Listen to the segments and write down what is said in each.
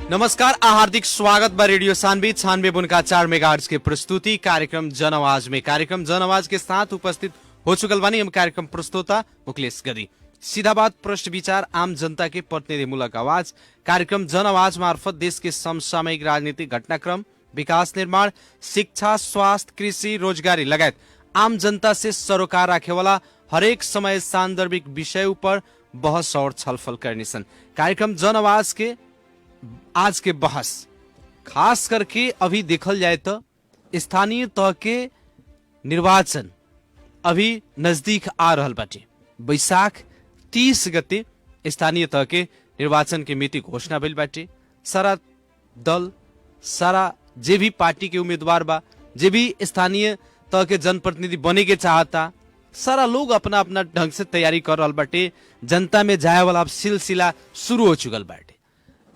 नमस्कार, हार्दिक स्वागत बा रेडियो सानवी 96.4 मेगाहर्ट्ज के प्रस्तुति कार्यक्रम जन आवाज में। कार्यक्रम जन आवाज के साथ उपस्थित हो चुकल बानी हम कार्यक्रम प्रस्तोता मुकेश गदी। सीधा बात, प्रश्न विचार, आम जनता के प्रतिनिधिमूलक आवाज। कार्यक्रम जन आवाज मार्फत देश के समसामयिक राजनीतिक घटनाक्रम, विकास निर्माण, शिक्षा, स्वास्थ्य, कृषि, रोजगारी लगायत आम जनता से सरोकार राखेवाला हरेक समय सान्दर्भिक विषय पर बहस और छलफल करने सन। कार्यक्रम जन आवाज के आज के बहस खास करके अभी देखल जाए तो स्थानीय तह के निर्वाचन अभी नजदीक आ रहल बाटे। बैसाख 30 गते स्थानीय तह के निर्वाचन के मिति घोषणा भइल बाटे। सारा दल, सारा जे भी पार्टी के उम्मीदवार बा, जे भी स्थानीय तह के जनप्रतिनिधि बने के चाहता, सारा लोग अपना अपना ढंग से तैयारी कर रहल बाटे। जनता में जाए वाला सिलसिला शुरू हो चुकल बाटे।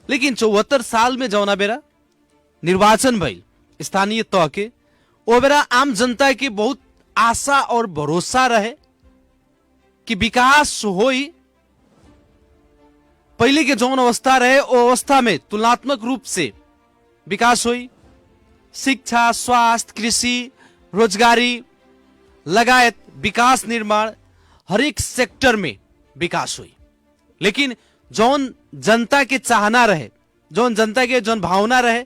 लेकिन 74 साल में जौना बेरा निर्वाचन भइल स्थानीय तह के, ओ बेरा आम जनता के बहुत आशा और भरोसा रहे कि विकास होई। पहले के जौन अवस्था रहे ओ अवस्था में तुलनात्मक रूप से विकास होई। शिक्षा, स्वास्थ्य, कृषि, रोजगारी लगायत विकास निर्माण हरेक सेक्टर में विकास हुई। लेकिन जौन जनता के चाहना रहे, जौन जनता के जौन भावना रहे,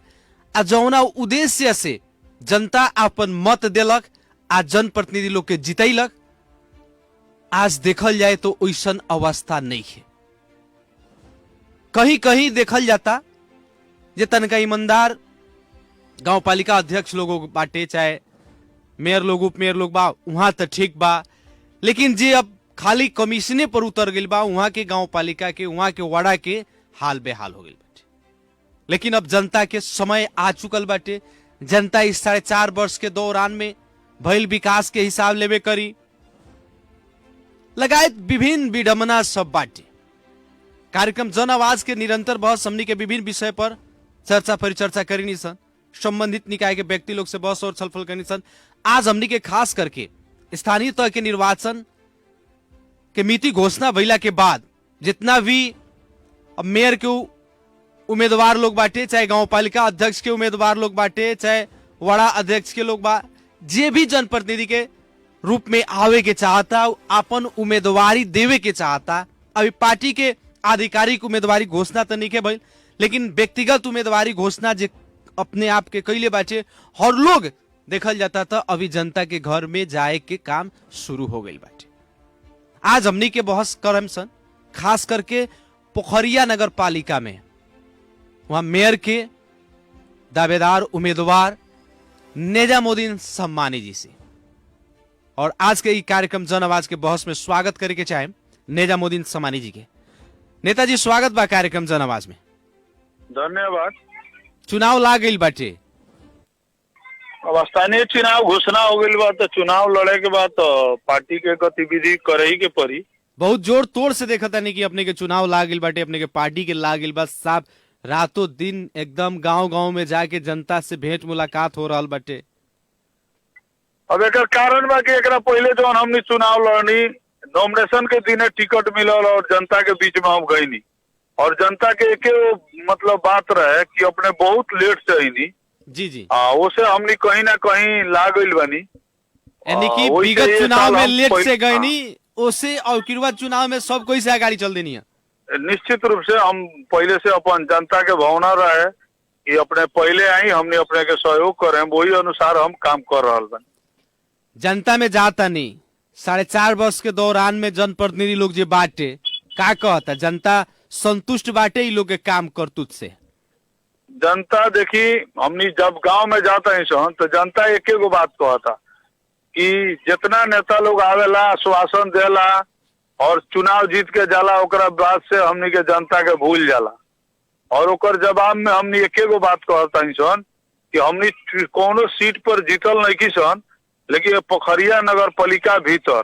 आ जौना उद्देश्य से जनता अपन मत देलक, आ जनप्रतिनिधि लोग के जितैलक, आज देखल जाए तो ओइसन अवस्था नहीं है। कहीं कहीं देखल जाता जे तनका ईमानदार गांव पालिका अध्यक्ष लोग बाटे, चाहे मेयर लोग, उप मेयर लोग बा, वहां तो ठीक बा। लेकिन जे अब खाली कमीशने पर उतर गई बा, वहां के गांव पालिका के, वहां के वाड़ा के हाल बेहाल हो गई बाटे। लेकिन अब जनता के समय आ चुकल बाटे। जनता इस 4.5 वर्ष के दौरान में भइल विकास के हिसाब लेवे करी, लगायत विभिन्न विडंबना सब बाटे। कार्यक्रम जन आवाज के निरंतर बहस हमनी के विभिन्न विषय पर चर्चा परिचर्चा करी सन, संबंधित निकाय के व्यक्ति लोग से बहस और छलफल करनी सन। आज हमनी के खास करके स्थानीय तह के निर्वाचन के मिति घोषणा भइला के बाद जितना भी अब मेयर के उम्मीदवार लोग बाटे, चाहे गांव पालिका अध्यक्ष के उम्मीदवार लोग बाटे, चाहे वाड़ा अध्यक्ष के लोग बा, जे भी जनप्रतिनिधि के रूप में आवे के चाहता, अपन उम्मीदवारी देवे के चाहता। अभी पार्टी के आधिकारिक उम्मीदवारी घोषणा तो नहीं के भइल, लेकिन व्यक्तिगत उम्मीदवारी घोषणा जे अपने आप के कैले बाटे, हर लोग देखल जाता था अभी जनता के घर में जाए के काम शुरू हो गई बाटे। आज हमनी के बहस करम सन खास करके पोखरिया नगर पालिका में, वहां मेयर के दावेदार उम्मीदवार नेजामुद्दीन सम्मानी जी से। और आज के कार्यक्रम जन आवाज के बहस में स्वागत करे के चाहे नेजामुद्दीन सम्मानी जी के। नेताजी, स्वागत बा कार्यक्रम जन आवाज में। धन्यवाद। चुनाव ला गई बाटे, अब स्थानीय चुनाव घोषणा हो गई बा, तो चुनाव लड़े के बाद तो पार्टी के गतिविधि करे ही के पड़ी। बहुत जोर तोड़ से देखा था नहीं कि अपने के चुनाव ला गई बाटे, अपने के पार्टी के ला गई बा। साहब रातों दिन एकदम गांव गांव में जाके जनता से भेंट मुलाकात हो रहा बाटे। अब एक कारण बा कि एकरा पहले जो हमने चुनाव लड़नी, नॉमिनेशन के दिन टिकट मिलल और जनता के बीच में हम गईनी, और जनता के एक मतलब बात रहे कि अपने बहुत लेट से आईनी। जी जी, उसे हमने कहीं ना कहीं ला गई बनी, यानी कि विगत चुनाव में लेट से गई नहीं, उसे और किरवा चुनाव में सब कोई से आगाड़ी चल देनी है। निश्चित रूप से हम पहले से अपन जनता के भावना रहे कि अपने पहले आई, हमने अपने के सहयोग करे, वही अनुसार हम काम कर रहा बन। जनता में जाता नहीं 4.5 वर्ष के दौरान में जनप्रतिनिधि लोग जे बाटे का कहता, जनता संतुष्ट बाटे इ लोग के काम करतूत से? जनता देखी, हमनी जब गांव में जाता है सन तो जनता एक एगो बात कहता कि जितना नेता लोग आवेला, आश्वासन देला और चुनाव जीत के जाला, ओकरा बाद से हमनी के जनता के भूल जाला। और ओकर जवाब में हमनी एक एगो बात कहता है सन कि हमनी कोनो सीट पर जीतल नहीं की सन, लेकिन पोखरिया नगर पालिका भीतर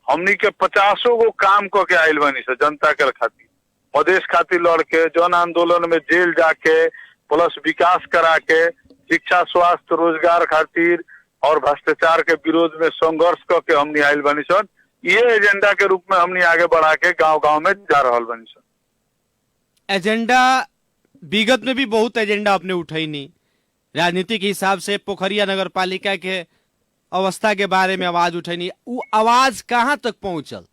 हमनी के 50 गो काम करके आयल बनी से जनता के खातिर, प्रदेश खातिर लड़ के, जन आंदोलन में जेल जाके, प्लस विकास करा के, शिक्षा, स्वास्थ्य, रोजगार खातिर और भ्रष्टाचार के विरोध में संघर्ष करके हमनी आयल बनी सन। ये एजेंडा के रूप में हमनी आगे बढ़ा के गांव गांव में जा रहा बनी सन। एजेंडा विगत में भी बहुत एजेंडा अपने उठाई नहीं, राजनीति के हिसाब से पोखरिया नगर पालिका के अवस्था के बारे में आवाज उठाई नहीं, वो आवाज कहाँ तक पहुंचल?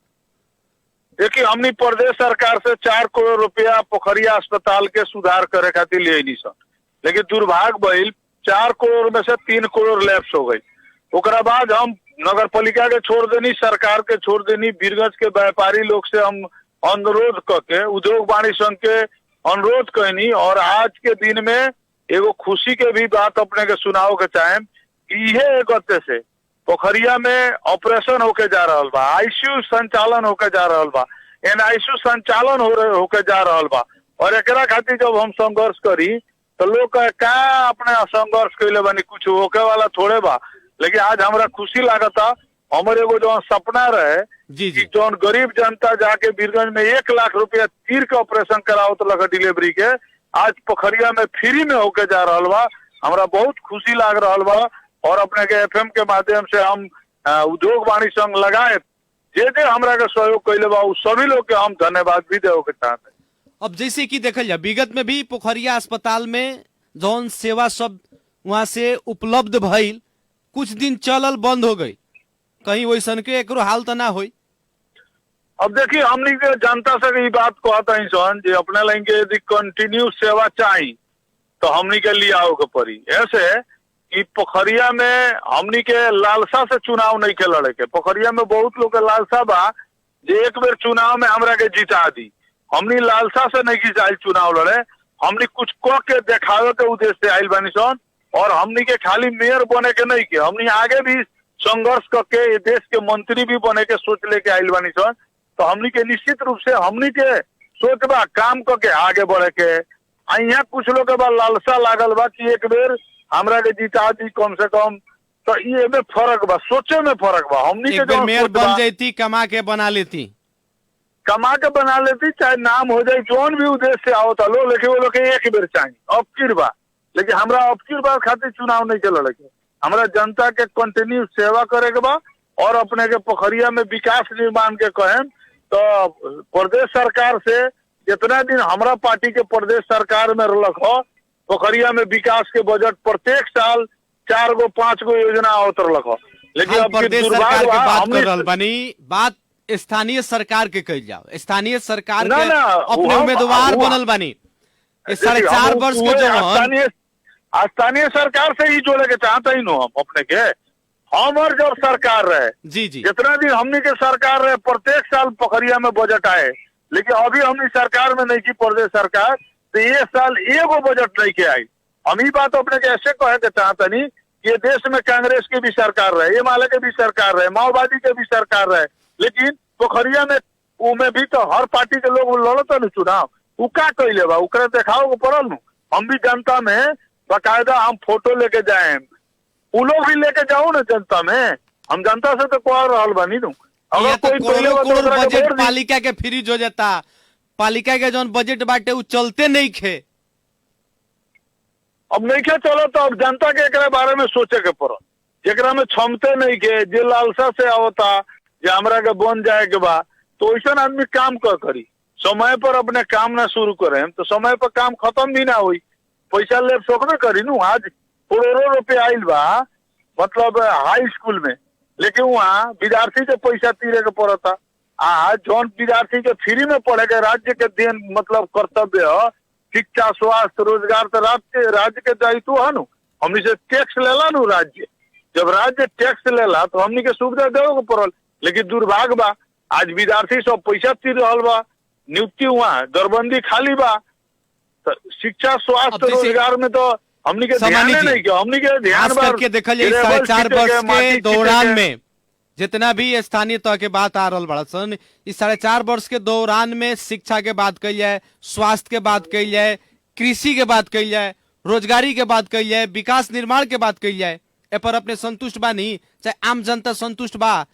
देखिए, हमनी प्रदेश सरकार से 4 करोड़ रुपया पोखरिया अस्पताल के सुधार करे खातिर ले नहीं सन, लेकिन दुर्भाग्य भइल 4 करोड़ में से 3 करोड़ लैप्स हो गई। ओकरा बाद हम नगर पालिका के छोड़ देनी, सरकार के छोड़ देनी, बीरगंज के व्यापारी लोग से हम अनुरोध करके उद्योग वाणिज्य संघ के अनुरोध कहनी, और आज के दिन में एगो खुशी के भी बात अपने के सुनाओ के चाहे कि इहे एक हफ्ते से पोखरिया में ऑपरेशन होके जा रहा बा, आईसीयू संचालन होके जा रहा बा, एनआईसीयू संचालन होके जा रहा बा। और एकरा खातिर जब हम संघर्ष करी तो लोग का अपने संघर्ष कैले बानी, कुछ होके वाला थोड़े बा। लेकिन आज हमरा खुशी लागता, हमारे एगो जो सपना रहे जी कि जौन गरीब जनता जाके बीरगंज में 1 लाख रुपया तीर के ऑपरेशन कराओ तो लगा डिलीवरी के, आज पोखरिया में फ्री में होके जा रहा बा। हमरा बहुत खुशी लाग रहा बा। और अपने के एफएम के माध्यम से हम उद्योग वाणिज्य संघ लगाए जे हमरा के सहयोग कैले बा, उस सभी लोग के हम धन्यवाद भी देवे के चाहते। अब जैसे कि देखल जाए, विगत में भी पोखरिया अस्पताल में जौन सेवा सब वहां से उपलब्ध भइल, कुछ दिन चलल बंद हो गई, कहीं वैसन के एकरो हाल तो ना होई? अब देखिए, हमनी के जनता से बात कहता ही सन जे अपने लाइन के यदि कंटिन्यू सेवा चाहिए तो हमनी के लिए आओ के पड़ी। ऐसे कि पोखरिया में हमनी के लालसा से चुनाव नहीं के लड़े के, पोखरिया में बहुत लोग के लालसा बा जे एक बेर चुनाव में हमरा के जिता दी। हमनी लालसा से नहीं जिताइल चुनाव लड़े, हमनी कुछ कह के देखावे के उद्देश्य से आइल बानी सन। और हमनी के खाली मेयर बने के नहीं के, हमनी आगे भी संघर्ष करके ये देश के मंत्री भी बने के सोच लेके आइल बानी सन। तो हमनी के निश्चित रूप से हमनी के सोच बा काम करके आगे बढ़े के। यहाँ कुछ लोग के बा लालसा लागल बा कि एक बेर हमरा के जिता दी कम से कम, तो ये में फर्क बा, सोचे में फर्क बा। हमनी के जो मेयर बन जाती, कमा के बना लेती, चाहे नाम हो जाए, जोन भी उद्देश्य से आओ था लो, लेकिन वो लोग एक बेर चाहिए, अब की बा। लेकिन हमरा अब की बार खातिर चुनाव नहीं चल रहे, हमरा जनता के कंटिन्यू सेवा करे के बा। और अपने के पोखरिया में विकास निर्माण के कहें तो प्रदेश सरकार से जितना दिन हमरा पार्टी के प्रदेश सरकार में रख हो, पोखरिया में विकास के बजट प्रत्येक साल 4 गो 5 गो योजना आवत रख हो। लेकिन अब प्रदेश सरकार के बात कर रहल बानी, बात स्थानीय सरकार के कही जाओ, स्थानीय सरकार के अपने उम्मीदवार बनल बानी 4.5 वर्ष के स्थानीय सरकार से ही जोड़े के चाहते ही नो हम अपने के। हमार जब सरकार रहे जी जितना दिन हमनी के सरकार रहे, प्रत्येक साल पोखरिया में बजट आए। लेकिन अभी हमनी सरकार में नहीं की प्रदेश सरकार, तो ये साल एगो बजट नहीं के आई। हम ही बात अपने के ऐसे कहे के चाहते नहीं, ये देश में कांग्रेस की भी सरकार रहे, एमआलए के भी सरकार रहे, माओवादी के भी सरकार रहे, लेकिन पोखरिया में उमे भी तो हर पार्टी के लोग लड़ता न चुनाव, उ का कैले बा, उकरे देखाओ के पड़ल नु। हम भी जनता में बाकायदा हम फोटो लेके जाए, उ लोग भी लेके जाओ ना जनता में। हम जनता से तो कह रहल बानी नु, अगर कोई करोड़ों बजट पालिका के फ्रीज हो जाता, पालिका के जौन बजट बाटे उ चलते नहीं खे, अब नहीं के चलो तो अब जनता के एकरा बारे में सोचे के पड़ल। जेकरा में क्षमते नहीं के, जे लालसा से आवता जे हमरा के बन जाए के बा, तो ऐसा आदमी काम करी, समय पर अपने काम ना शुरू करें तो समय पर काम खत्म भी ना हुई, पैसा ले सकबे करी नु। आज करोड़ों रुपया आइल बा मतलब हाई स्कूल में, लेकिन वहाँ विद्यार्थी के पैसा तीरे के पड़ता। आज जौन विद्यार्थी के फ्री में पढ़े के राज्य के देन मतलब कर्तव्य है, शिक्षा स्वास्थ्य रोजगार तो राज्य के दायित्व है नु। हमनी से टैक्स लेला नु राज्य, जब राज्य टैक्स लेला तो हमनी के सुविधा देवे के पड़ल। लेकिन दुर्भाग्य बा आज विद्यार्थी सब पैसा तीर रहल बा, नियुक्ति वहाँ दरबंदी खाली बा, तो शिक्षा स्वास्थ्य रोजगार में तो हमनी के ध्यान नहीं किया। हमनी के ध्यान करके देखल जाए 4.5 वर्ष के दौरान में जितना भी स्थानीय तह के बात आ रहा बड़ा सन, इस 4.5 वर्ष के दौरान में शिक्षा के बात कही जाए, स्वास्थ्य के बात कही जाए, कृषि के बात कही जाए, रोजगारी के बात कही जाए, विकास निर्माण के बात कही जाए, ए पर अपने संतुष्ट बा नहीं? चाहे आम जनता संतुष्ट बा?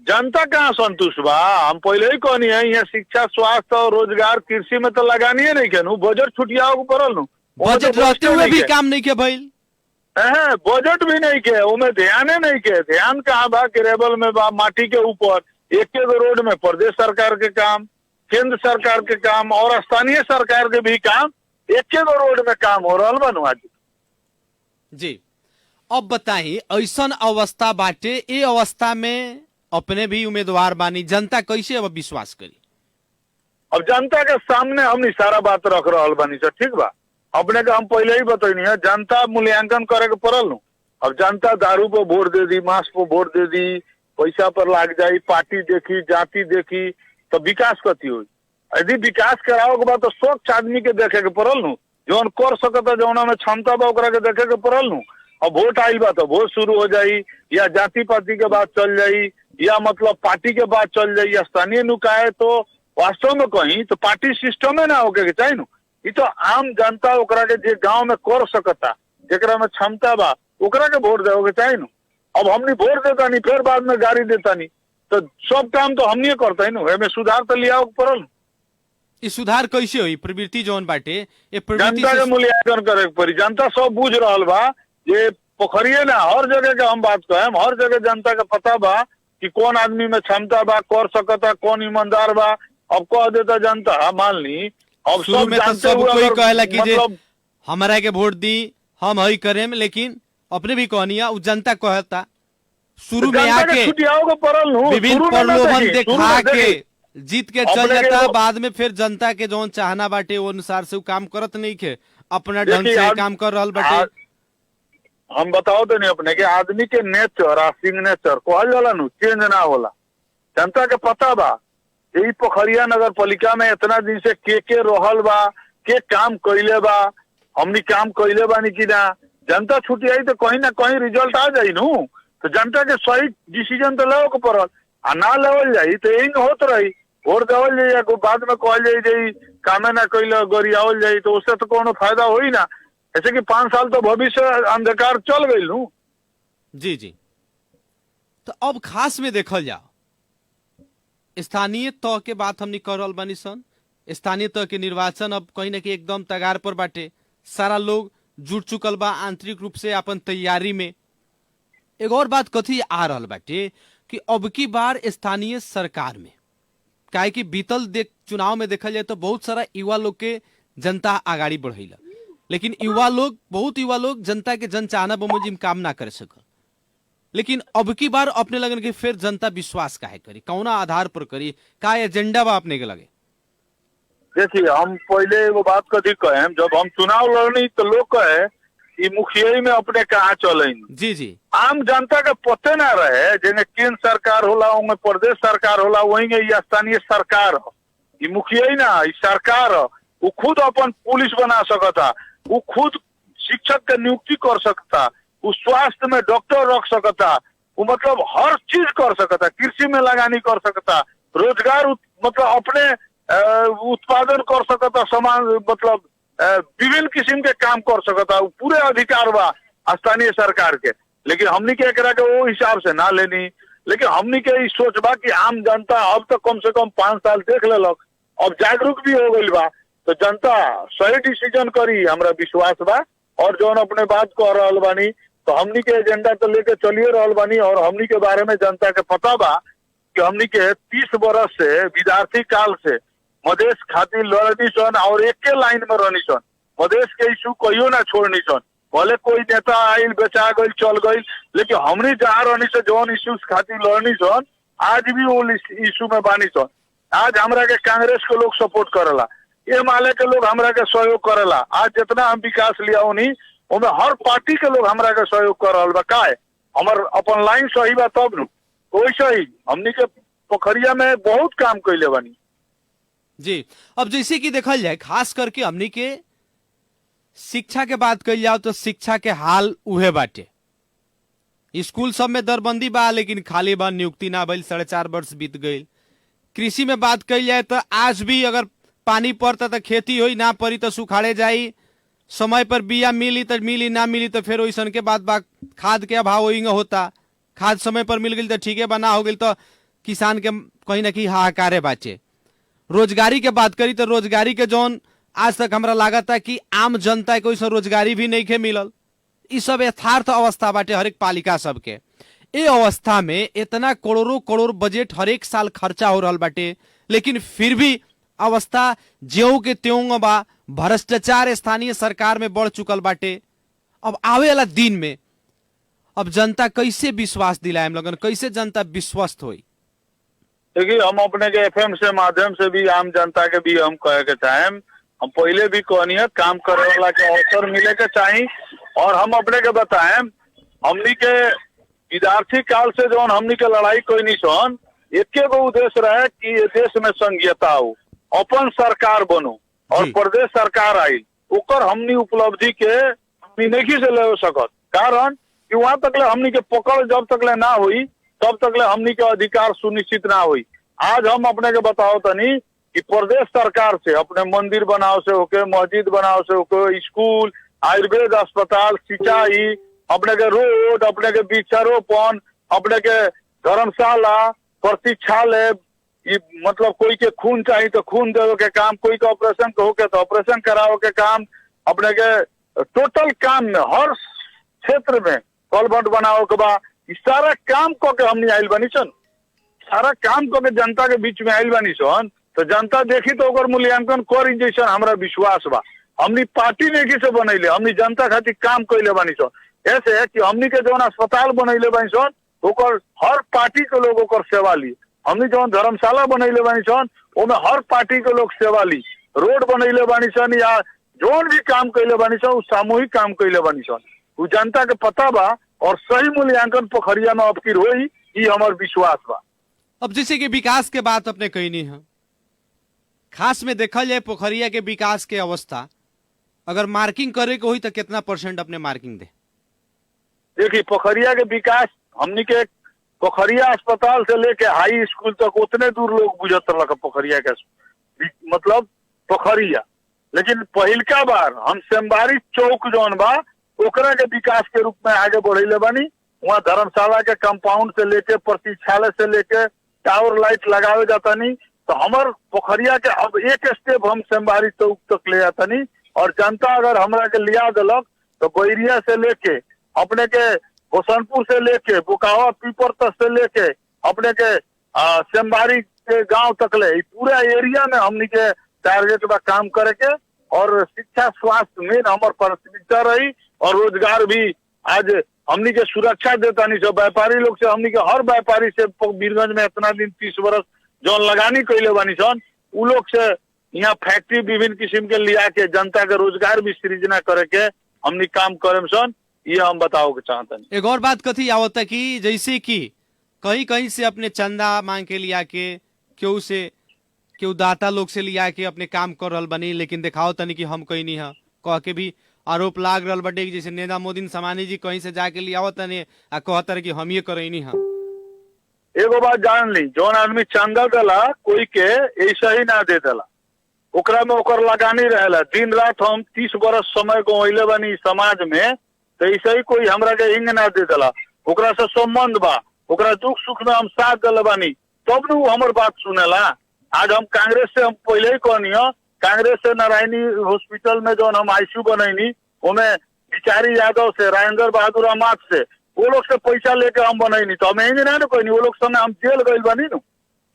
जनता कहाँ संतुष्ट बा? हम पहले ही कहनी है, यहाँ शिक्षा स्वास्थ्य और रोजगार कृषि में तो लगानी है नहीं के, बजट छुटियाओ पड़ल नु, बजट रहते हुए भी काम नहीं के भइल, बजट भी नहीं के, उमें ध्यान नहीं के। ध्यान कहाँ बा? केरेबल में बा, माटी के ऊपर एक रोड में प्रदेश सरकार के काम, केंद्र सरकार के काम और स्थानीय सरकार के भी काम एके गो रोड में काम हो रहा बा नु आज। जी, अब बताई ऐसन अवस्था बाटे, ए अवस्था में अपने भी उम्मीदवार बानी, जनता कैसे अब विश्वास करी? अब जनता के सामने हमनी सारा बात रख रहा बानी सर, ठीक बा। अपने के हम पहले ही बतैनी है, जनता मूल्यांकन करे के पड़ल नु। अब जनता दारू पर वोट दे दी, मांस पर वोट दे दी, पैसा पर लाग जाई, पार्टी देखी, जाति देखी, तो विकास कथी हुई? यदि विकास कराओ के बाद तो स्वच्छ आदमी के देखे के पड़ल नु, जौन कर सकता जौना में क्षमता बा ओकरा के देखे के पड़ल नु। अब वोट आइल बा तो वोट शुरू हो जाई, या जाति पाति के बात चल जाई, या मतलब पार्टी के बात चल जाई, या स्थानीय निकाय। तो वास्तव में कहीं तो पार्टी सिस्टम ना होके के चाहिए नु। ये तो आम जनता ओकरा के जे गांव में कर सकता, जेकरा में क्षमता बा ओकरा के वोट देवे के चाहिए नु। अब हमनी वोट देता नहीं, फिर बाद में गाड़ी देता नहीं, तो सब काम तो हमनी करता है नु। एमे सुधार तो लिया पड़ल। ई सुधार कैसे हुई? प्रवृत्ति जौन बाटे, ये प्रवृत्ति जनता के मूल्यांकन करे के पड़ी। जनता सब बुझ रहा बा, ये पोखरिए ना हर जगह के हम बात कहें, हर जगह जनता के पता बा कि कौन आदमी में क्षमता बा, कर सकता, कौन ईमानदार बा। अब कह देता जनता, मान ली अब शुरू सब में तो जानते सब हुए कोई अगर कहेला कि जे मतलब हमारा के वोट दी, हम हई करेम, लेकिन अपने भी कहनिया उ जनता कहता शुरू में जनता के आके छुटियाओं को पड़ल हूँ, विभिन्न शुरू में ना प्रलोभन देखी, शुरू दिखा में के देखी। जीत के चल अपने के जाता, वो- बाद में फिर जनता के जौन चाहना बाटे वो अनुसार से उ काम करत नहीं के, अपना ढंग देखिए, से आज- काम कर रहल बाटे। हम बताओ तो नहीं अपने के आदमी के नेचर आ सिग्नेचर कहल जाला नु, चेंज ना होला। जनता के पता बा यही पोखरिया नगर पालिका में इतना दिन से के रहल बा, के काम कैले बा, हमनी काम कैले बानी कि ना। जनता छुट्टी आई तो कहीं ना कहीं रिजल्ट आ जाई नु। तो जनता के सही डिसीजन तो लेवे के पड़ल, आ ना लेवल जाई तो यही होत रही। वोट देवल जाई या बाद में कहल जाई जे कामे ना कैले गरियावल जाई, तो उससे तो कोनो फायदा होई ना। ऐसे कि 5 साल तो भविष्य अंधकार चल गई नु। जी जी, तो अब खास में देखल जाओ, स्थानीय तह के बात हमनी कर रहल बानी सन। स्थानीय तह के निर्वाचन अब कहीं ना कहीं एकदम तगार पर बाटे, सारा लोग जुट चुकल बा आंतरिक रूप से अपन तैयारी में। एक और बात कथी आ रहल बाटे कि अब की बार स्थानीय सरकार में, काहे कि बीतल चुनाव में देखल जाए तो बहुत सारा युवा लोग के जनता आगाड़ी बढ़ेला, लेकिन बहुत युवा लोग जनता के जन चाहना बमोजिम काम ना कर सकल। लेकिन अब की बार अपने लगन के फिर जनता विश्वास काहे करी, कौना आधार पर करी, का एजेंडा बा अपने के लगे? देखिए, हम पहले वो बात कथी कहे, जब हम चुनाव लड़नी तो लोग कहे कि मुखिया में अपने कहाँ चले। जी जी, आम जनता के पते ना रहे, जिन्हें केंद्र सरकार होला, उनमें प्रदेश सरकार होला, वही में ये स्थानीय सरकार हो। ये मुखिया ना, ये सरकार हो। वो खुद अपन पुलिस बना सकता, वो खुद शिक्षक के नियुक्ति कर सकता, वो स्वास्थ्य में डॉक्टर रख सकता, वो मतलब हर चीज कर सकता, कृषि में लगानी कर सकता, रोजगार मतलब अपने उत्पादन कर सकता, सामान मतलब विभिन्न किस्म के काम कर सकता। वो पूरे अधिकार बा स्थानीय सरकार के। लेकिन हमनी के एकरा के वो हिसाब से ना लेनी। लेकिन हमनी के ई सोच बा कि आम जनता अब तो कम से कम 5 साल देख लेलक, अब जागरूक भी हो गई बा, तो जनता सही डिसीजन करी, हमरा विश्वास बा। और जौन अपने बात कह रहल बानी, तो हमनी के एजेंडा तो लेके चलिए रहल बानी। और हमनी के बारे में जनता के पता बा कि हमनी के 30 बरस से विद्यार्थी काल से मधेश खातिर लड़नी सन और एक लाइन में रहनी सन। मधेश के इशू कहियो ना छोड़नी सन, भले कोई नेता आयल बेचा गई चल गई, लेकिन हमनी जहाँ रहनी से जौन इश्यूज खातिर लड़नी सन, आज भी वो इशू में बानी सन। आज हमरा के कांग्रेस के लोग सपोर्ट करेला, ये माले के लोग हमरा के सहयोग करेला। आज जितना हम विकास लिया उन्हीं उनमें हर पार्टी के लोग हमरा के सहयोग कर रहा बा। का है हमार अपन लाइन सही बा तब नु, वैसे ही हमनी के पोखरिया में बहुत काम कैले बानी। जी, अब जैसे कि देखल जाए, खास करके हमनी के शिक्षा के बात कल जाओ तो शिक्षा के हाल उहे बाटे। स्कूल सब में दरबंदी बा, लेकिन खाली बा, नियुक्ति ना भइल, 4.5 वर्ष बीत गई। कृषि में बात कल जाए तो आज भी अगर पानी पड़ता तो खेती होई, ना पड़ी तो सुखाड़े जाई। समय पर बिया मिली तो मिली, ना मिली तो फिर वैसन के बाद बा खाद के अभाव वही होता। खाद समय पर मिल गई तो ठीक है, बना हो गई तो किसान के कहीं ना कहीं हाहाकारे बाचे। रोजगारी के बात करी तो रोजगारी के जौन आज तक हमरा लागत है कि आम जनता को इसमें रोजगारी भी नहीं के मिलल। ई सब यथार्थ अवस्था बाटे हर एक पालिका सबके। ए अवस्था में इतना करोड़ों करोड़ बजट हर एक साल खर्चा हो रहा बाटे, लेकिन फिर भी अवस्था ज्यों के त्यों बा, भ्रष्टाचार स्थानीय सरकार में बढ़ चुकल बाटे। अब आवे वाला दिन में अब जनता कैसे विश्वास दिलाएम लगन, कैसे जनता विश्वस्त होई? देखिए, हम अपने के एफएम से माध्यम से भी आम जनता के भी हम कहे के चाहें, हम पहले भी कहनी है काम करे वाला के अवसर मिले के चाहिए। और हम अपने के बताएं, हमनी के विद्यार्थी काल से जो हमनी के लड़ाई कोई नहीं सन, एक गो उद्देश्य रहे कि ये देश में संघीयता हो, अपन सरकार बनो और प्रदेश सरकार आई, ओकर हमनी उपलब्धि के हमनी नहीं से ले सकत। कारण कि वहां तक हमनी के पकड़ जब तक ना हुई तब तक हमनी के अधिकार सुनिश्चित ना हुई। आज हम अपने के बताओ तनी कि प्रदेश सरकार से अपने मंदिर बनाओ से होके, मस्जिद बनाओ से होके, स्कूल, आयुर्वेद अस्पताल, सिंचाई, अपने के रोड, अपने के वृक्षारोपण, अपने के धर्मशाला, प्रतीक्षालय, मतलब कोई के खून चाहिए तो खून देवे के काम, कोई के ऑपरेशन के होके तो ऑपरेशन करावे के काम, अपने के टोटल काम में हर क्षेत्र में कलबट बनाओ के बा, सारा काम को के हमनी आइल बनी सन, सारा काम को के जनता के बीच में आइल बनी सन। तो जनता देखी तो ओकर मूल्यांकन करी जैसा हमरा विश्वास बा। हमनी पार्टी नेकी से बनैले, हमनी जनता खातिर काम कैले बनी सन। ऐसे है कि हमनी के जौन अस्पताल बनैले बनी सन, ओकर हर पार्टी के लोग ओकर सेवा ली। हमनी जौन धर्मशाला बनैले बनी सन, ओमे हर पार्टी के लोग सेवा ली। रोड बनैले बनी सन या जौन भी काम कैले बनी सन, उ सामूहिक काम कैले बनी सन। उ जनता के पता बा और सही मूल्यांकन पोखरिया में अब की होई, ये हमार विश्वास बा। अब जैसे कि विकास के बात अपने कहनी है, खास में देखल जाए पोखरिया के विकास के अवस्था, अगर मार्किंग करे के हुई तो कितना % अपने मार्किंग दे? देखिए, पोखरिया के विकास हमनी के पोखरिया अस्पताल से लेके हाई स्कूल तक उतने दूर लोग बुझत रहा पोखरिया के, मतलब पोखरिया। लेकिन पहिलका बार हम सेमबारी चौक जौन बा ओकरा के विकास के रूप में आगे बढ़ेले बानी। वहाँ धर्मशाला के कंपाउंड से लेके, प्रतीक्षालय से लेके, टावर लाइट लगावे जाता नहीं। तो हमार पोखरिया के अब एक स्टेप हम सेमबारी चौक तक ले जाता नहीं। और जनता अगर हमरा के लिया दिलक तो बैरिया से लेके, अपने के होसनपुर से लेके, बुकावा पीपर तक से लेके, अपने के सेमबारी के गांव तक ले, पूरा एरिया में हमनी के टारगेट बा काम करे के। और शिक्षा स्वास्थ्य मेन हमार प्राथमिकता रही, और रोजगार भी आज हमनी के सुरक्षा देता नहीं सब व्यापारी लोग से। हमनी के हर व्यापारी से बीरगंज में इतना दिन 30 वर्ष जौन लगानी कैले बानी सन, उ लोग से यहाँ फैक्ट्री विभिन्न किस्म के लिया के जनता के रोजगार भी सृजना करे के हमनी काम करे सन। ये हम बताओ के चाहते। एक और बात कथी आवता कि जैसे कि कहीं कहीं से अपने चंदा मांग के लिया के, केहू दाता लोग से लिया के अपने काम कर रहा बनी, लेकिन दिखाओ तनी कि हम कहीं नहीं है कह के भी आरोप लाग रहा बटे। जैसे नेता मोदी सामानी जी कहीं से जाके लिया तनी आ कहतर कि हम ये करे नहीं है। एगो बात जान ली, जौन आदमी चंदा देला कोई के ऐसा ही ना दे देला, ओकरा में ओकर लगानी रहेला। दिन रात हम 30 वर्ष समय गंवैले बानी समाज में, तो ऐसा ही कोई हमरा के हिंग ना दे देला। ओकरा से संबंध बा, ओकरा दुख सुख में हम साथ दिले बानी, तब न हमर बात सुनेला। आज हम कांग्रेस से हम पहले ही कहनी हो, कांग्रेस से नारायणी हॉस्पिटल में जो हम आईसीयू बनैनी, उनमें बिचारी यादव से, राजेंद्र बहादुर अमात से, वो लोग से पैसा लेके हम बनैनी। तो हम यही ना कहनी, वो लोग संगे हम जेल गई बनी नु।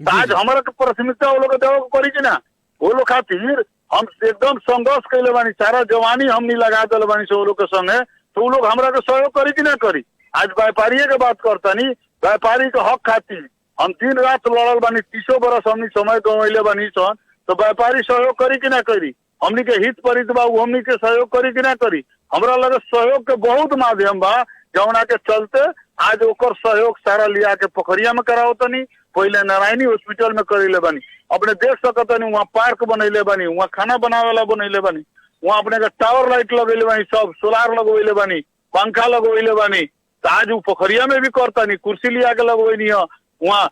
आज हमारा प्राथमिकता वो लोग देवे करी कि ना, वो लोग खातिर हम एकदम संघर्ष कैले बानी, सारा जवानी हमनी लगा दिल बानी से वो लोग के संगे। तो वो लोग हमरा के सहयोग करी कि ना करी। आज व्यापारी के बात करता नहीं, व्यापारी के हक खातिर हम दिन रात लड़ल बानी, 30 वर्ष हमनी समय गंवैले बानी सन। तो व्यापारी सहयोग करी कि ना करी, हमनी के हित परित बा हमनी के सहयोग करी कि ना करी। हमरा लगे सहयोग के बहुत माध्यम बा, जौना के चलते आज ओकर सहयोग सारा लिया के पोखरिया में कराओ तनी, पहले नारायणी हॉस्पिटल में करेले बानी। अपने देख सकतनी वहाँ पार्क बनैले बानी, वहाँ खाना बनावे वाला बनैले बानी, वहाँ अपने के टावर लाइट लगेले बानी, सब सोलार लगवेले बानी, पंखा लगवेले बानी। तो आज वो पोखरिया में भी करता, कुर्सी लिया के लगवेनी है, वहाँ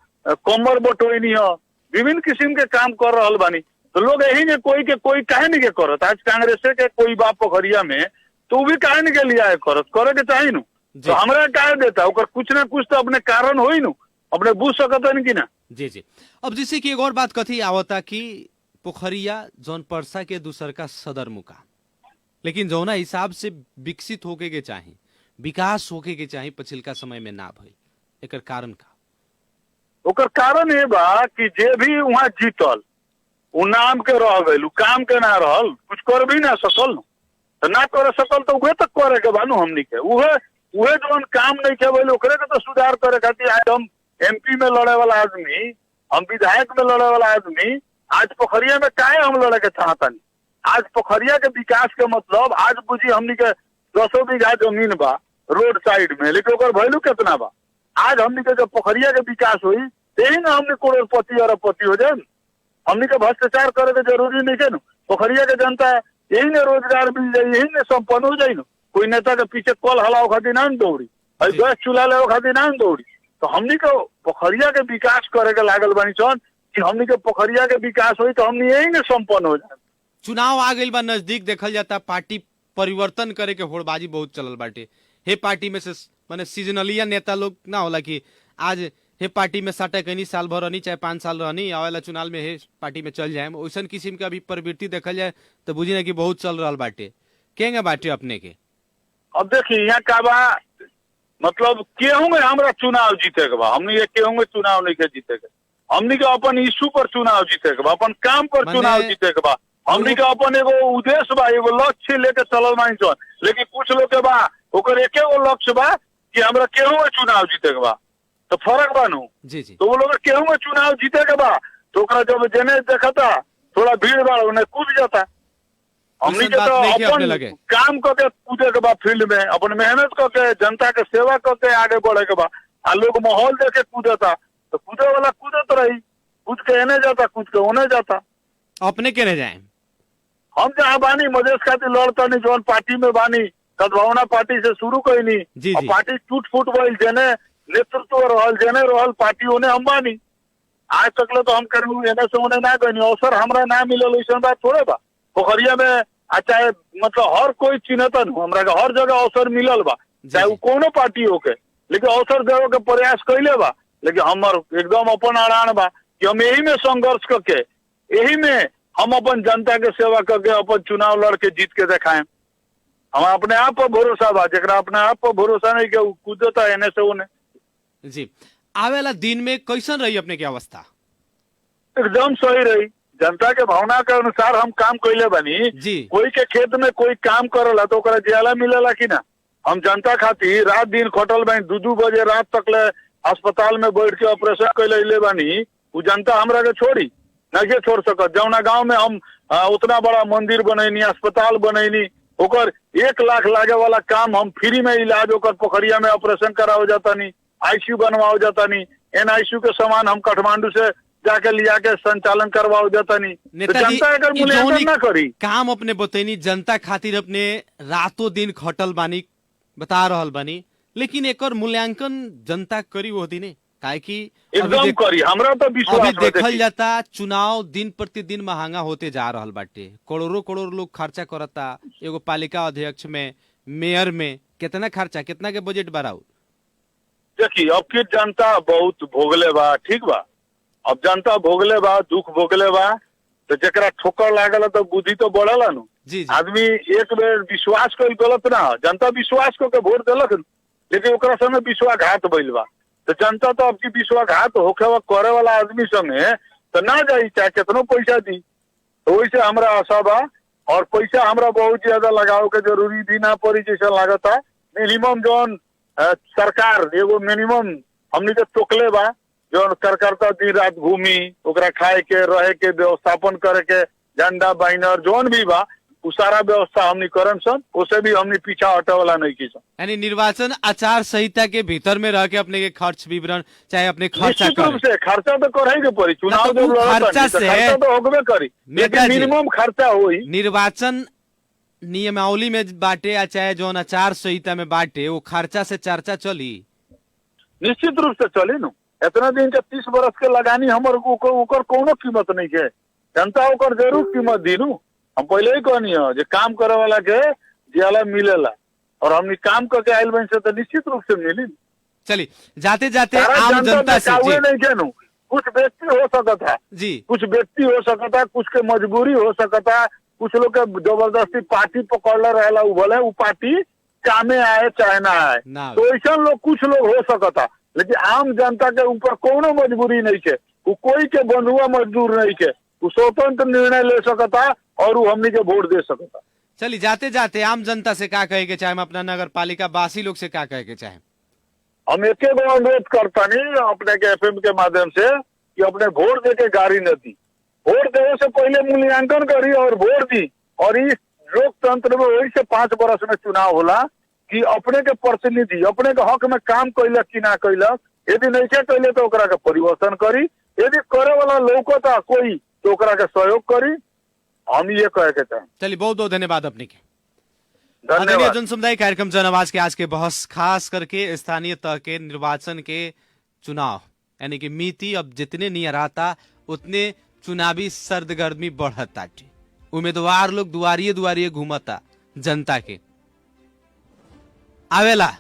कमर बटोनी है, विभिन्न किस्म के काम कर रहा बानी। तो लोग यही ने कोई के कोई काहे नहीं के करत। आज कांग्रेस के कोई बाप पोखरिया में तो वो भी काहे नहीं के लिया है करत, करे के चाहिए नु। तो हमरा काहे देता, ओकर कुछ ना कुछ तो अपने कारण होई नु, अपने बुझ सकता नहीं कि ना। जी जी। अब जैसे कि एक और बात कथी आवता कि पोखरिया जौन परसा के दूसर का सदर मुकाम, लेकिन जौना हिसाब से विकसित होके के चाहिए, विकास होके के चाहिए, पिछलका समय में ना भई, एकर कारण का? ओकर कारण ये बा कि जे भी वहाँ जीतल, उ नाम के रह गई, काम के ना रहल, कुछ कर भी ना सकल, तो ना कर सकल तो उहे तक करे के बानू हमनी के, उहे जोन काम नहीं के भइल ओकरे के तो सुधार करे खातिर आज हम एमपी में लड़े वाला आदमी, हम विधायक में लड़े वाला आदमी, आज पोखरिया में काहे हम लड़े के चाहतानी। आज पोखरिया के विकास के मतलब आज बुझी हमनी के 10 बीघा जमीन बा रोड साइड में, लेकिन ओकर वैल्यू कितना बा। आज हमनी के जब पोखरिया के विकास हुई यही ना हमने करोड़पति अरबपति हो जाए। हमनी के भ्रष्टाचार करे के जरूरी नहीं है। पोखरिया के जनता यही ने रोजगार मिल जाये, यही ने संपन्न हो जाये। कोई नेता के पीछे कल हलाओ खातिर ना दौड़ी, गैस चूल्हा ले खातिर ना दौड़ी। तो हमनी के पोखरिया के विकास करे के लागल बनी सन कि हमनी के पोखरिया के विकास हुई तो हमनी यही ने संपन्न हो जाए। चुनाव आ गई बा नजदीक, देखल जाता पार्टी परिवर्तन करे के होड़बाजी बहुत चलल बाटे। हे पार्टी में से माने सीजनलिया नेता लोग ना होला कि आज हे पार्टी में साटा कहीं साल भर रहनी चाहे 5 साल रहनी, आवेला चुनाव में हे पार्टी में चल जाए, वैसन किस्म का अभी प्रवृत्ति देखल जाए तो बुझी ना कि बहुत चल रहा बाटे। केंगे बाटे अपने के? अब देखिए यहाँ का बा मतलब केहू में हमरा चुनाव जीते के बा, हमनी ये केहू में चुनाव नहीं के जीते के, हमनी के अपन इशू पर चुनाव जीते के बा, अपन काम पर चुनाव जीते के बा, हमनी के अपन एगो उद्देश्य बा, एगो लक्ष्य लेके चलल माइन सन। लेकिन कुछ लोग के बा ओकर एके गो लक्ष्य बा कि हमरा केहू में चुनाव जीते के बा, तो फर्क बानू जी जी। तो वो लोग केहू में चुनाव जीते के बा तो ओकरा जब जेने देखता थोड़ा भीड़ भाड़ उन्हें कूद जाता। हमनी के तो अपन काम करके कूदे के बा, फील्ड में अपन मेहनत करके जनता के सेवा करके आगे बढ़े के बा। आ लोग माहौल देके कूदता तो कूदे वाला कूदत रही, कूद के एने जाता, कूद के ओने जाता। अपने केने जाए? हम जहाँ बानी मधेश खातिर लड़ता नहीं, जौन पार्टी में बानी सद्भावना पार्टी से शुरू कैनी, पार्टी टूट फूट गई, जेने नेतृत्व रहल जेने रहल पार्टी ओने हम बानी। आज तक ले तो हम करूँ एने से ओने ना गई, अवसर हमरा ना मिलल, ऐसा बात थोड़े बा। पोखरिया में चाहे मतलब हर कोई चिन्हता नहीं, हमरा के हर जगह अवसर मिलल बा, चाहे वो कोनो पार्टी होके, लेकिन अवसर देवे के प्रयास कैले बा। लेकिन हमर एकदम अपन अड़ान बा कि हम यही में संघर्ष करके, यही में हम अपन जनता के सेवा करके अपन चुनाव लड़ के जीत के दिखाएं। हम अपने आप पर भरोसा बा, जरा अपने आप पर भरोसा नहीं के कूदता एने से ओने। जी, आवेला दिन में कैसन रही अपने की अवस्था? एकदम सही रही, जनता के भावना के अनुसार हम काम कैले बनी। कोई के खेत में कोई काम करला तो ओकरा जियाला मिलेला कि ना। हम जनता खातिर रात दिन खटल बानी, 2-2 बजे रात तक ले अस्पताल में बैठ के ऑपरेशन कैले बानी। वो जनता हमरा के छोड़ी नहीं छोड़ सकत। जौना गांव में हम उतना बड़ा मंदिर बनैनी, अस्पताल बनैनी, ओकर 1 लाख लागे वाला काम हम फ्री में इलाज ओकर पोखरिया में ऑपरेशन कराओ जाता नहीं, आईसीयू बनवाओ जाता नहीं, एनआईसीयू के सामान हम काठमांडू से जाके लिया के संचालन करवाओ जाता नहीं। तो जनता अगर मूल्यांकन ना करी काम अपने बतैनी, जनता खातिर अपने रातों दिन खटल बानी बता रहल बानी, लेकिन एकर मूल्यांकन जनता करी वो दिने काहे कि एकदम करी। हमरा तो विश्वास अभी देखल जाता चुनाव दिन प्रतिदिन महंगा होते जा रहल बाटे, करोड़ों करोड़ लोग खर्चा करता। एगो पालिका अध्यक्ष में, मेयर में कितना खर्चा, कितना के बजट बढ़ाऊ? देखिए अब की जनता बहुत भोगले बा, ठीक बा। अब जनता भोगले बा, दुख भोगले बा, तो जरा ठोकर लागल तो बुद्धि तो बढ़ला नु। आदमी एक बेर विश्वास कर गलत ना, जनता विश्वास करके वोट दिलक, लेकिन ओकरा संगे विश्वासघात भइल बा। तो जनता तो अब की विश्वासघात होके करे वाला आदमी संगे तो ना जाई, चाहे कितनो पैसा दी। तो वैसे हमरा आशा बा, और पैसा हमरा बहुत ज्यादा लगाओ के जरूरी भी ना पड़ी जैसा लागता। मिनिमम जौन सरकार एगो मिनिमम हमनी के टोकले बा, जौन कार्यकर्ता दिन रात घूमी, ओकरा खाए के रहे के व्यवस्थापन करे के, झंडा बैनर जौन भी बा उ सारा व्यवस्था हमनी करम सन, उसे भी हमनी पीछा हटे वाला नहीं की सन। यानी निर्वाचन आचार संहिता के भीतर में रह के अपने के खर्च विवरण चाहे अपने खर्चा से खर्चा तो करे के पड़ी। चुनाव तो खर्चा तो होगबे करी, लेकिन मिनिमम खर्चा होई। निर्वाचन नियमावली में बाटे या चाहे जौन आचार संहिता में बाटे, वो खर्चा से चर्चा चली, निश्चित रूप से चली नु। इतना दिन के 30 बरस के लगानी हमर ओकर कोनो कीमत नहीं है, जनता ओकर जरूर कीमत दी नु। हम पहले ही कहनी है जो काम करे वाला के जियाला मिलेला, और हमनी काम करके आयल बन से तो निश्चित रूप से मिली। चलिए जाते जाते आम जनता से जी नहीं जानू, कुछ व्यक्ति हो सकता जी, कुछ व्यक्ति हो सकता, कुछ के मजबूरी हो सकता, कुछ लोग के जबरदस्ती पार्टी पकड़ले रहेला, उ भले उ पार्टी कामे आए चाहे ना आए, तो ऐसा लोग कुछ लोग हो सकता। लेकिन आम जनता के ऊपर कोनो मजबूरी नहीं है, वो कोई के बंधुआ मजदूर नहीं है, वो स्वतंत्र निर्णय ले सकता और वो हमनी के वोट दे सकता। चलिए जाते जाते आम जनता से क्या कहे के चाहे, हम अपना नगर पालिका वासी लोग से क्या कहे के चाहे? हम एक अनुरोध करता नहीं अपने के एफएम के माध्यम से कि अपने वोट दे के गाड़ी न दी, वोट देने से पहले मूल्यांकन करी और वोट दी। और इस लोकतंत्र में वही से 5 वर्ष में चुनाव होला कि अपने के प्रतिनिधि अपने के हक में काम कैलक कि ना कैलक, यदि नहीं कैले तो ओकरा के परिवर्तन करी, यदि करे वाला लौकता कोई तो ओकरा के सहयोग करी। हम ये कहे के चाहें। चलिए बहुत बहुत धन्यवाद अपने के। धन्यवाद। जन समुदाय कार्यक्रम जन आवाज के आज के बहस खास करके स्थानीय तह के निर्वाचन के चुनाव यानी कि मिति अब जितने नियर आता उतने चुनावी सर्दगर्मी बढ़ता, उम्मीदवार लोग दुआरिये दुआरिये घूमता जनता के। आवेला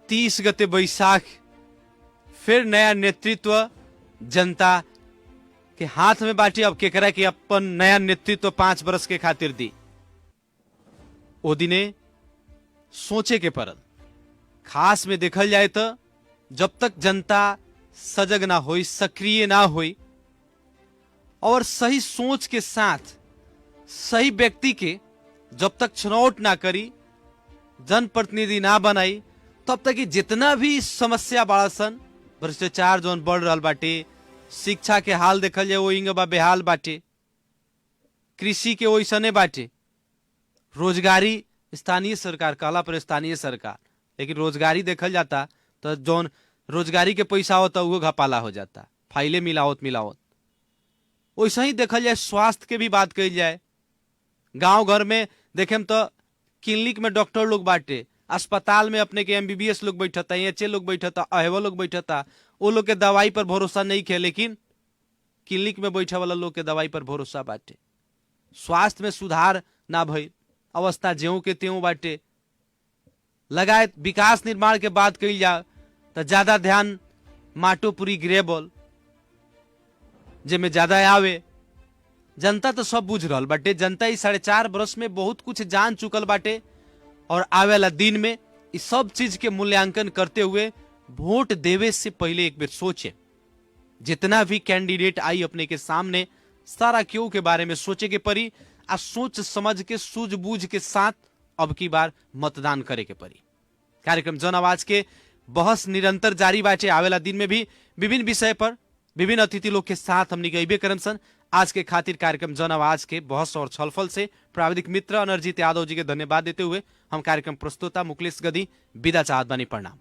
30 गते बैसाख फिर नया नेतृत्व जनता के हाथ में बाटी। अब केकरा के अपन नया नेतृत्व 5 वर्ष के खातिर दी, ओ दिने सोचे के पड़ल। खास में देखल जाए तो जब तक जनता सजग ना होई, सक्रिय ना होई और सही सोच के साथ सही व्यक्ति के जब तक छनौट ना करी, जनप्रतिनिधि ना बनाई, तब तक जितना भी समस्या बड़ा सन, भ्रष्टाचार जोन बढ़ रहा बाटे, शिक्षा के हाल देखल जाए वो इंगबा बेहाल बाटे, कृषि के वैसने बाटे, रोजगारी स्थानीय सरकार कहला पर स्थानीय सरकार, लेकिन रोजगारी देखल जाता तो जोन रोजगारी के पैसा होता वो घपाला हो जाता, फाइले मिलावत वैसा ही देखल जाए। स्वास्थ्य के भी बात कही जाए, गांव घर में देखें तो क्लिनिक में डॉक्टर लोग बाटे, अस्पताल में अपने के एमबीबीएस लोग बैठता, एचए लोग बैठता, अहेवा लोग बैठता, वो लोग के दवाई पर भरोसा नहीं खे, लेकिन क्लिनिक में बैठे वाला लोग के दवाई पर भरोसा बाटे। स्वास्थ्य में सुधार ना भई, अवस्था ज्यों के त्यों बाटे। लगाए विकास निर्माण के बात कही जाए तो ज्यादा ध्यान माटोपुरी ग्रेबल जेमे ज्यादा आवे। जनता तो सब बुझ रहा बाटे, जनता इस 4.5 वर्ष में बहुत कुछ जान चुकल बाटे और आवेला दिन में इस सब चीज के मूल्यांकन करते हुए वोट देवे से पहले एक बार सोचे। जितना भी कैंडिडेट आई अपने के सामने सारा क्यों के बारे में सोचे के परी, आ सोच समझ के सूझबूझ के साथ अब की बार मतदान करे के परी। कार्यक्रम जन आवाज के बहस निरंतर जारी बाटे। आवेला दिन में भी विभिन्न विषय पर विभिन्न अतिथि लोग के साथ हमने गईबे करम सन। आज के खातिर कार्यक्रम जन आवाज के बहस और छलफल से प्राविधिक मित्र अनरजीत यादव जी के धन्यवाद देते हुए हम कार्यक्रम प्रस्तुता मुकलेश गदी विदा चाहत बानी। प्रणाम।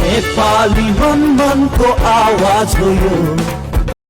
नेपाली मन को आवाज हो यो।